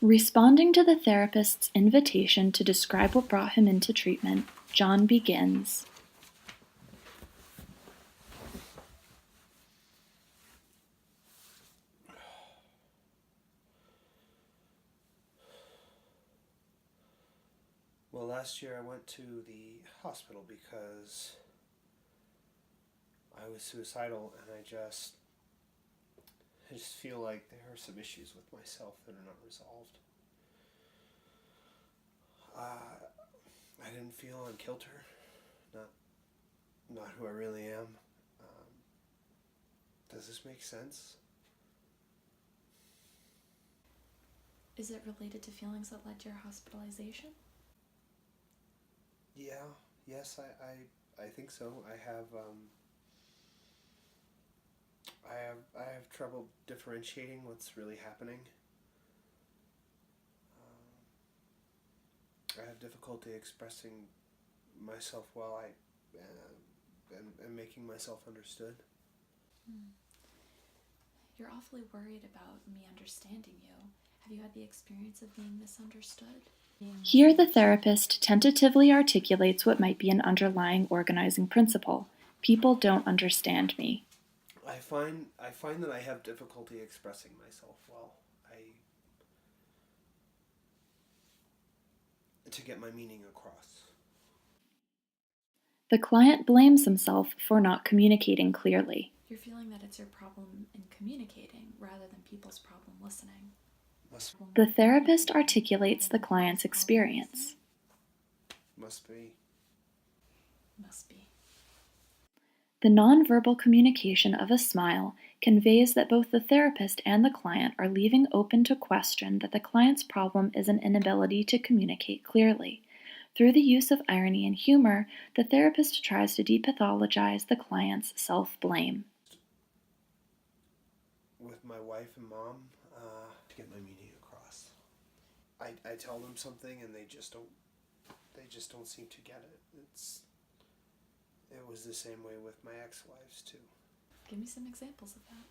Responding to the therapist's invitation to describe what brought him into treatment, John begins. Well, last year I went to the hospital because I was suicidal, and I just feel like there are some issues with myself that are not resolved. I didn't feel on kilter, not who I really am. Does this make sense? Is it related to feelings that led to your hospitalization? Yes, I think so. I have trouble differentiating what's really happening. I have difficulty expressing myself well. And making myself understood. You're awfully worried about me understanding you. Have you had the experience of being misunderstood? Here the therapist tentatively articulates what might be an underlying organizing principle. People don't understand me. I find that I have difficulty expressing myself well. To get my meaning across. The client blames himself for not communicating clearly. You're feeling that it's your problem in communicating rather than people's problem listening. The therapist articulates the client's experience. Must be. The nonverbal communication of a smile conveys that both the therapist and the client are leaving open to question that the client's problem is an inability to communicate clearly. Through the use of irony and humor, the therapist tries to depathologize the client's self-blame. With my wife and mom, to get my meaning across. I tell them something and they just don't seem to get it. It was the same way with my ex-wives too. Give me some examples of that.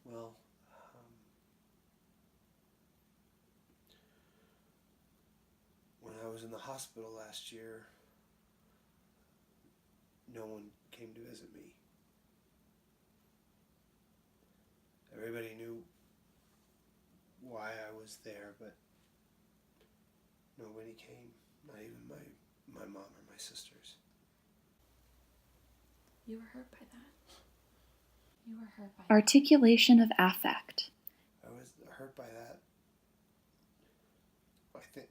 Well, when I was in the hospital last year, no one came to visit me. Everybody knew why I was there, but nobody came. Not even my mom or my sisters. You were hurt by that. Articulation of affect. I was hurt by that.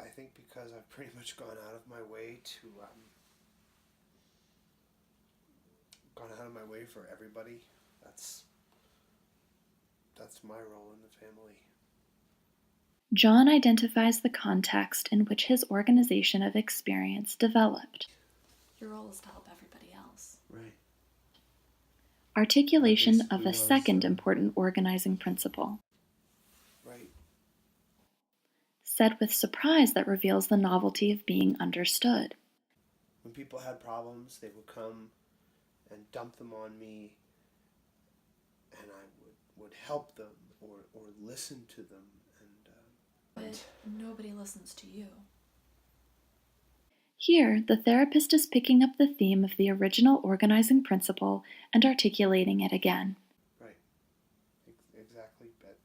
I think because I've pretty much gone out of my way for everybody. That's my role in the family. John identifies the context in which his organization of experience developed. Your role is to help everybody else. Right. Articulation of a second important organizing principle. Right. Said with surprise that reveals the novelty of being understood. When people had problems, they would come and dump them on me, and I would help them or listen to them. But nobody listens to you. Here, the therapist is picking up the theme of the original organizing principle and articulating it again. Right. Exactly. But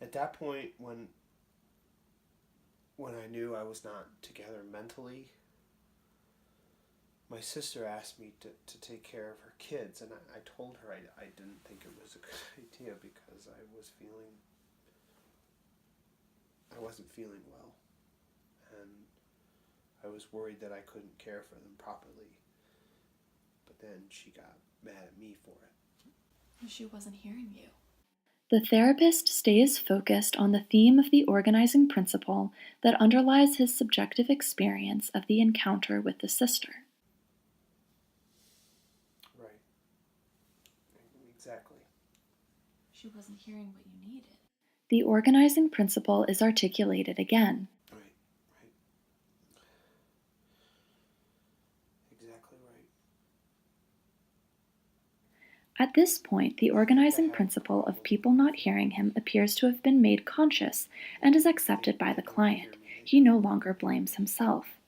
at that point, when I knew I was not together mentally, my sister asked me to take care of her kids, and I told her I didn't think it was a good idea because I wasn't feeling well, and I was worried that I couldn't care for them properly. But then she got mad at me for it. She wasn't hearing you. The therapist stays focused on the theme of the organizing principle that underlies his subjective experience of the encounter with the sister. Right. Exactly. She wasn't hearing what you needed. The organizing principle is articulated again. Right. Exactly right. At this point, the organizing principle of people not hearing him appears to have been made conscious and is accepted by the client. He no longer blames himself.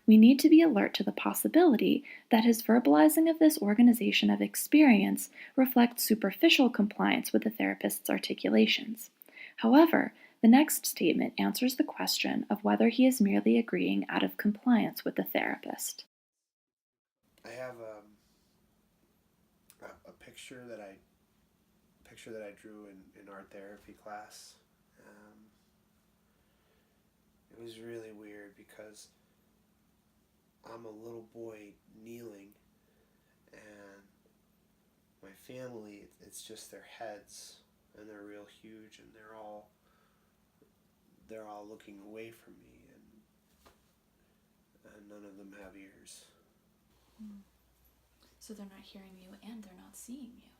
We need to be alert to the possibility that his verbalizing of this organization of experience reflects superficial compliance with the therapist's articulations. However, the next statement answers the question of whether he is merely agreeing out of compliance with the therapist. I have a picture that I drew in art therapy class. It was really weird because I'm a little boy kneeling, and my family, it's just their heads, and they're real huge, and they're all looking away from me, and none of them have ears. So they're not hearing you and they're not seeing you.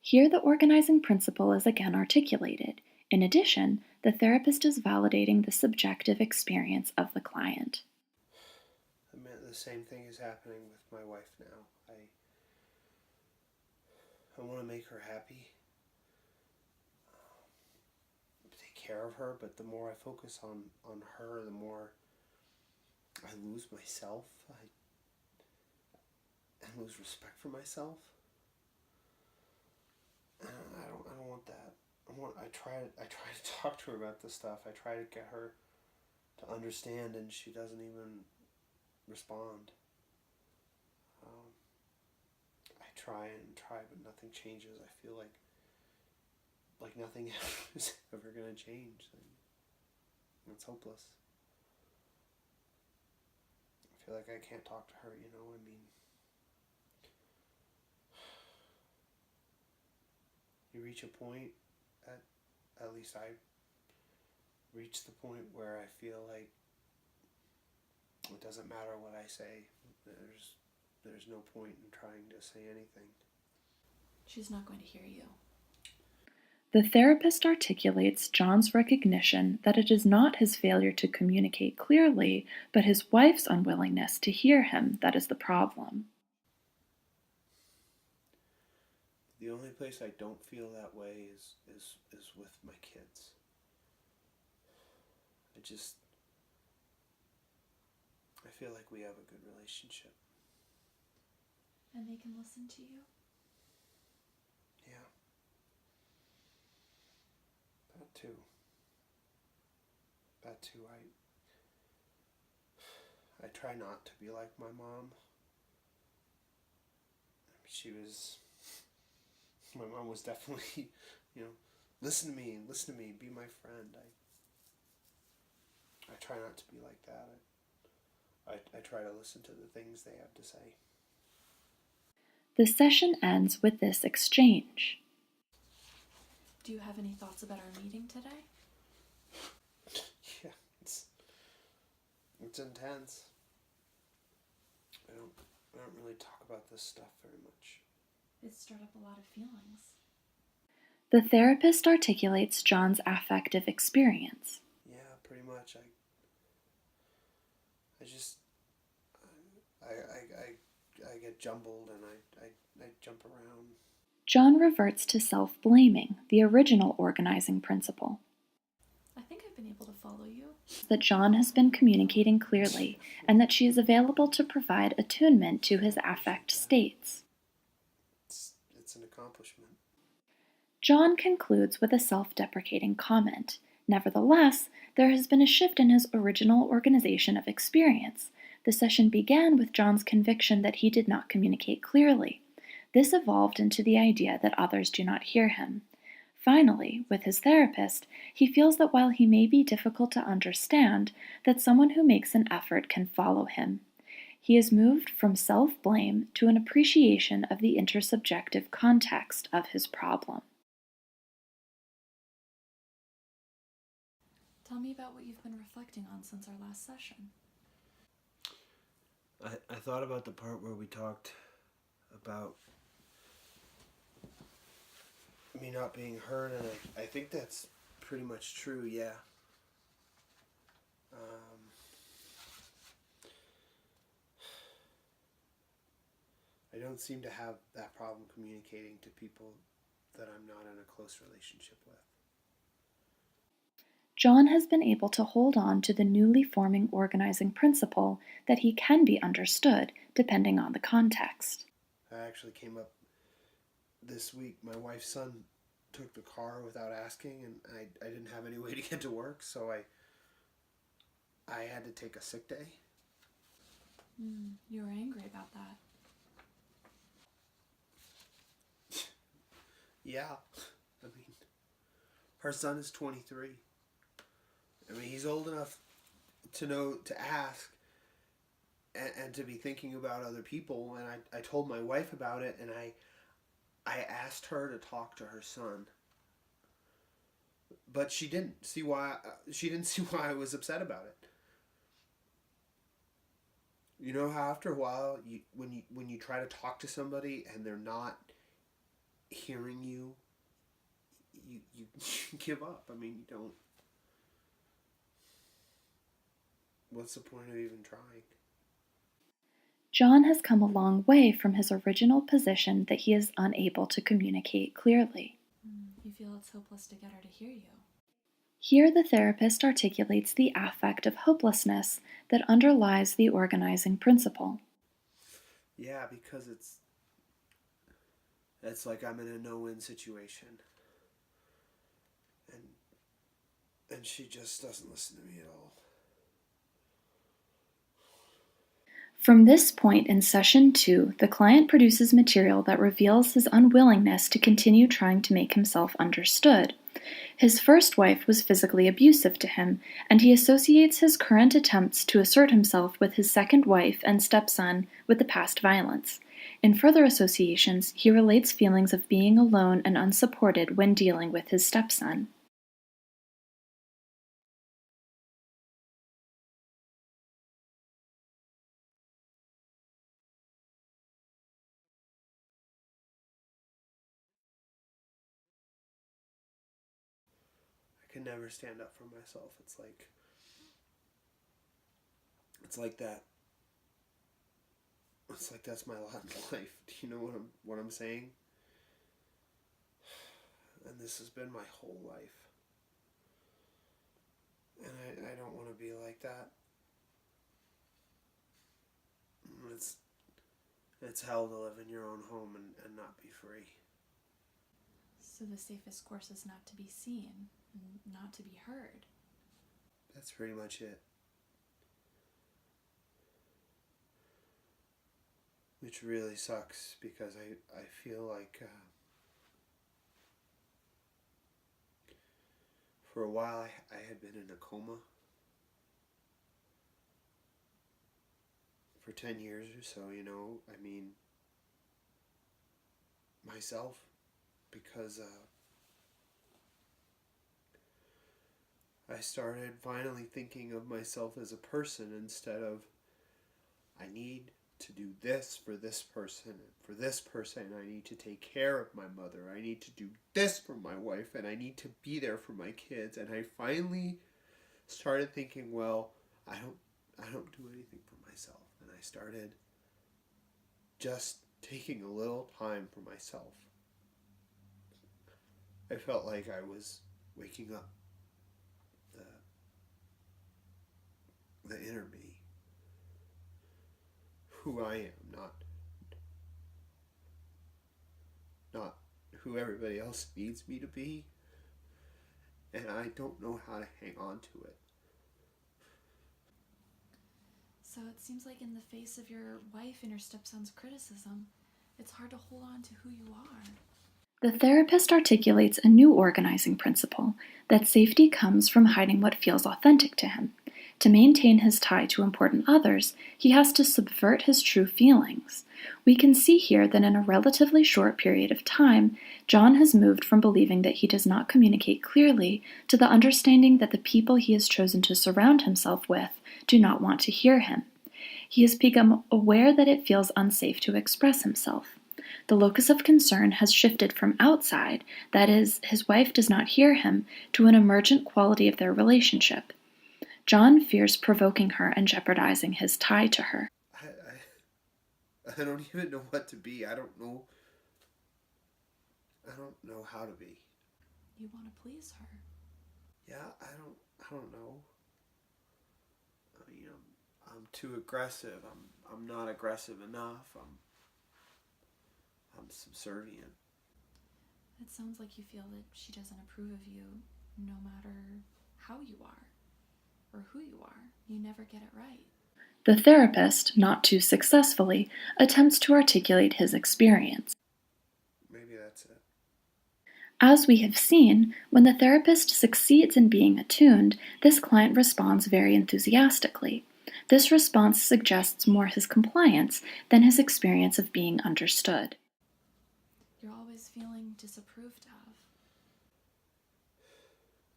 Here, the organizing principle is again articulated. In addition, the therapist is validating the subjective experience of the client. The same thing is happening with my wife now. I want to make her happy, take care of her, but the more I focus on her, the more I lose myself. I lose respect for myself. I don't want that. I try to talk to her about this stuff. I try to get her to understand, and she doesn't even respond. I try and try, but nothing changes. I feel like nothing is ever gonna change. And it's hopeless. I feel like I can't talk to her. You reach a point, at least I reached the point where I feel like it doesn't matter what I say. There's no point in trying to say anything. She's not going to hear you. The therapist articulates John's recognition that it is not his failure to communicate clearly, but his wife's unwillingness to hear him that is the problem. The only place I don't feel that way is with my kids. I feel like we have a good relationship. And they can listen to you? Yeah. That too. I try not to be like my mom. My mom was definitely, listen to me, be my friend. I try not to be like that. I try to listen to the things they have to say. The session ends with this exchange. Do you have any thoughts about our meeting today? Yeah, it's intense. I don't really talk about this stuff very much. It stirred up a lot of feelings. The therapist articulates John's affective experience. Yeah, pretty much. I get jumbled, and I jump around. John reverts to self-blaming, the original organizing principle. I think I've been able to follow you. That John has been communicating clearly, and that she is available to provide attunement to his affect states. It's an accomplishment. John concludes with a self-deprecating comment. Nevertheless, there has been a shift in his original organization of experience. The session began with John's conviction that he did not communicate clearly. This evolved into the idea that others do not hear him. Finally, with his therapist, he feels that while he may be difficult to understand, that someone who makes an effort can follow him. He is moved from self-blame to an appreciation of the intersubjective context of his problem. Tell me about what you've been reflecting on since our last session. I thought about the part where we talked about me not being heard, and I think that's pretty much true, yeah. I don't don't seem to have that problem communicating to people that I'm not in a close relationship with. John has been able to hold on to the newly forming organizing principle that he can be understood depending on the context. I actually came up this week. My wife's son took the car without asking, and I didn't have any way to get to work, so I had to take a sick day. You were angry about that. Yeah. I mean, her son is 23. I mean, he's old enough to know to ask and to be thinking about other people. And I told my wife about it, and I asked her to talk to her son. But she didn't see why I was upset about it. You know how after a while, when you try to talk to somebody and they're not hearing you, you give up. I mean, you don't. What's the point of even trying? John has come a long way from his original position that he is unable to communicate clearly. You feel it's hopeless to get her to hear you. Here the therapist articulates the affect of hopelessness that underlies the organizing principle. Yeah, because it's like I'm in a no-win situation. And she just doesn't listen to me at all. From this point in session 2, the client produces material that reveals his unwillingness to continue trying to make himself understood. His first wife was physically abusive to him, and he associates his current attempts to assert himself with his second wife and stepson with the past violence. In further associations, he relates feelings of being alone and unsupported when dealing with his stepson. I can never stand up for myself. It's like that. It's like that's my lot in life. Do you know what I'm saying? And this has been my whole life. And I don't want to be like that. It's hell to live in your own home and not be free. So the safest course is not to be seen, and not to be heard. That's pretty much it. Which really sucks because I feel like for a while I had been in a coma for 10 years or so, you know. I mean, myself, because I started finally thinking of myself as a person instead of I need to do this for this person, and for this person I need to take care of my mother, I need to do this for my wife, and I need to be there for my kids. And I finally started thinking, well, I don't do anything for myself. And I started just taking a little time for myself. I felt like I was waking up the inner me, who I am, not who everybody else needs me to be, and I don't know how to hang on to it. So it seems like in the face of your wife and your stepson's criticism, it's hard to hold on to who you are. The therapist articulates a new organizing principle, that safety comes from hiding what feels authentic to him. To maintain his tie to important others, he has to subvert his true feelings. We can see here that in a relatively short period of time, John has moved from believing that he does not communicate clearly to the understanding that the people he has chosen to surround himself with do not want to hear him. He has become aware that it feels unsafe to express himself. The locus of concern has shifted from outside, that is, his wife does not hear him, to an emergent quality of their relationship. John fears provoking her and jeopardizing his tie to her. I don't even know what to be. I don't know how to be. You want to please her. Yeah, I don't know. I mean, I'm too aggressive. I'm not aggressive enough. I'm subservient. It sounds like you feel that she doesn't approve of you no matter how you are or who you are. You never get it right. The therapist, not too successfully, attempts to articulate his experience. Maybe that's it. As we have seen, when the therapist succeeds in being attuned, this client responds very enthusiastically. This response suggests more his compliance than his experience of being understood. You're always feeling disapproved of.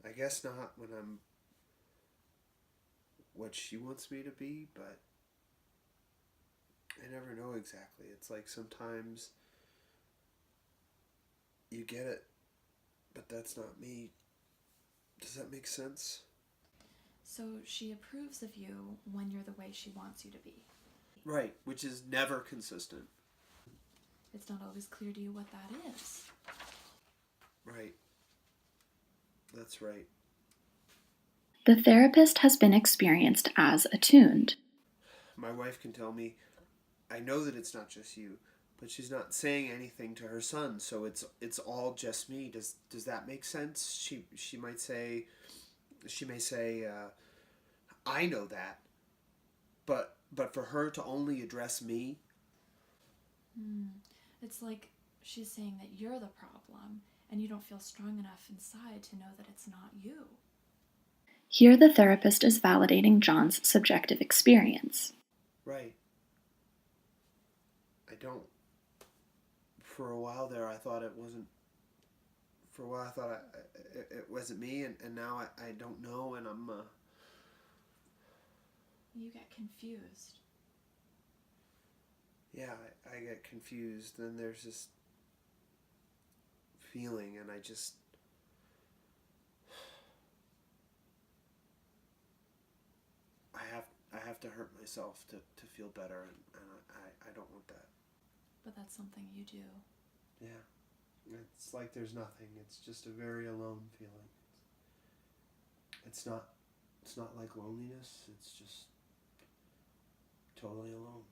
I guess not when I'm what she wants me to be, but I never know exactly. It's like sometimes you get it, but that's not me. Does that make sense? So she approves of you when you're the way she wants you to be. Right, which is never consistent. It's not always clear to you what that is. Right. That's right. The therapist has been experienced as attuned. My wife can tell me, I know that it's not just you, but she's not saying anything to her son, so it's all just me. Does that make sense? She may say, I know that, but for her to only address me. It's like she's saying that you're the problem and you don't feel strong enough inside to know that it's not you. Here the therapist is validating John's subjective experience. Right. I don't. For a while there, I thought it wasn't. For a while, I thought it wasn't me, and now I don't know, and I'm. You get confused. Yeah, I get confused. Then there's this feeling, and I just. I have to hurt myself to feel better, and I don't want that. But that's something you do. Yeah. It's like there's nothing. It's just a very alone feeling. It's not like loneliness. It's just totally alone.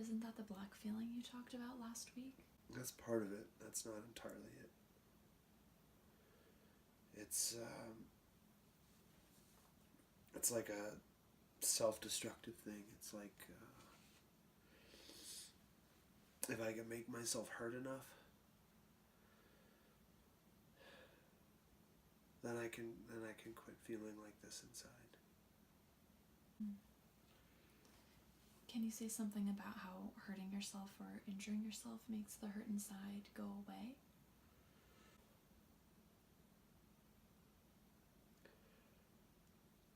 Isn't that the black feeling you talked about last week? That's part of it. That's not entirely it. It's like a self-destructive thing. It's like if I can make myself hurt enough, then I can quit feeling like this inside. Can you say something about how hurting yourself or injuring yourself makes the hurt inside go away?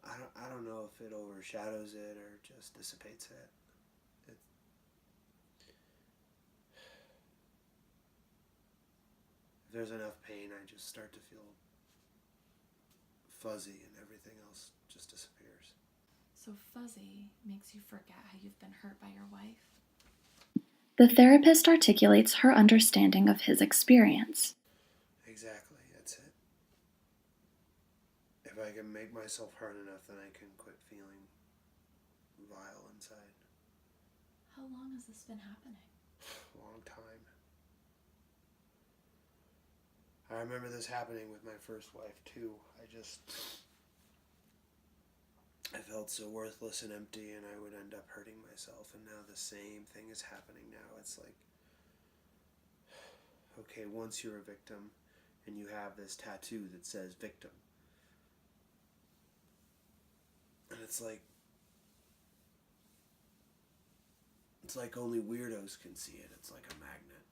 I don't know if it overshadows it or just dissipates it. If there's enough pain, I just start to feel fuzzy and everything else just disappears. So fuzzy makes you forget how you've been hurt by your wife? The therapist articulates her understanding of his experience. Exactly, that's it. If I can make myself hurt enough, then I can quit feeling vile inside. How long has this been happening? A long time. I remember this happening with my first wife, too. I felt so worthless and empty, and I would end up hurting myself, and now the same thing is happening now. It's like, okay, once you're a victim, and you have this tattoo that says victim, and it's like only weirdos can see it. It's like a magnet.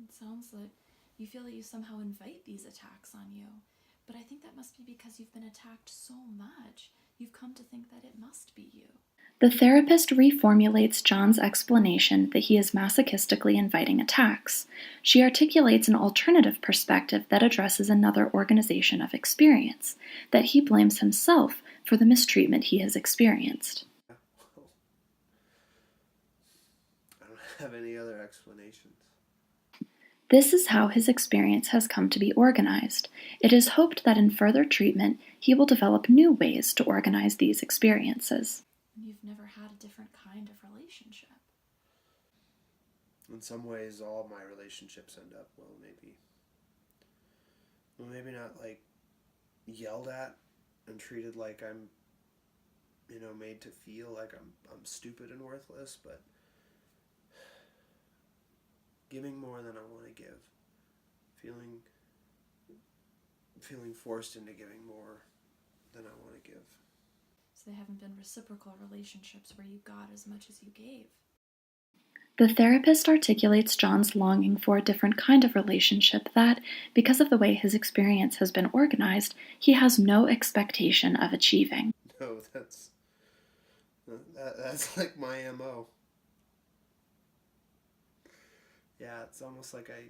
It sounds like you feel that you somehow invite these attacks on you. But I think that must be because you've been attacked so much. You've come to think that it must be you. The therapist reformulates John's explanation that he is masochistically inviting attacks. She articulates an alternative perspective that addresses another organization of experience, that he blames himself for the mistreatment he has experienced. have any other explanations. This is how his experience has come to be organized. It is hoped that in further treatment, he will develop new ways to organize these experiences. You've never had a different kind of relationship. In some ways, all my relationships end up, maybe not like yelled at and treated like I'm, made to feel like I'm stupid and worthless, but giving more than I want to give, feeling forced into giving more than I want to give. So they haven't been reciprocal relationships where you got as much as you gave. The therapist articulates John's longing for a different kind of relationship that, because of the way his experience has been organized, he has no expectation of achieving. No, that's like my MO. Yeah, it's almost like I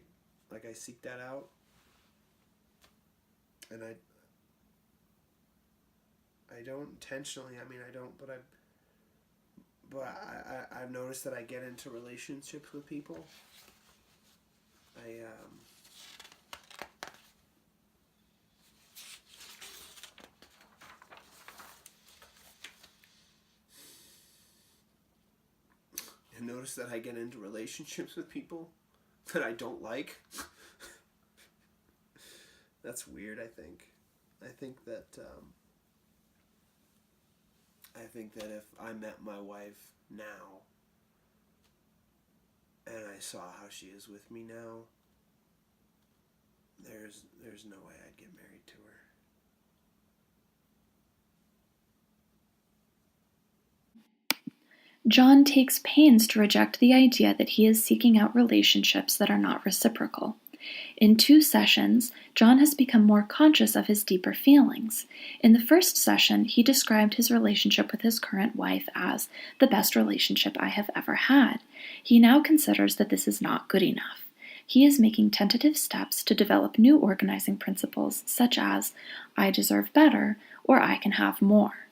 seek that out, and I don't intentionally. I've noticed that I get into relationships with people. I notice that I get into relationships with people that I don't like. That's weird, I think. I think that if I met my wife now and I saw how she is with me now, there's no way I'd get married to her. John takes pains to reject the idea that he is seeking out relationships that are not reciprocal. In 2 sessions, John has become more conscious of his deeper feelings. In the first session, he described his relationship with his current wife as the best relationship I have ever had. He now considers that this is not good enough. He is making tentative steps to develop new organizing principles such as, I deserve better, or I can have more.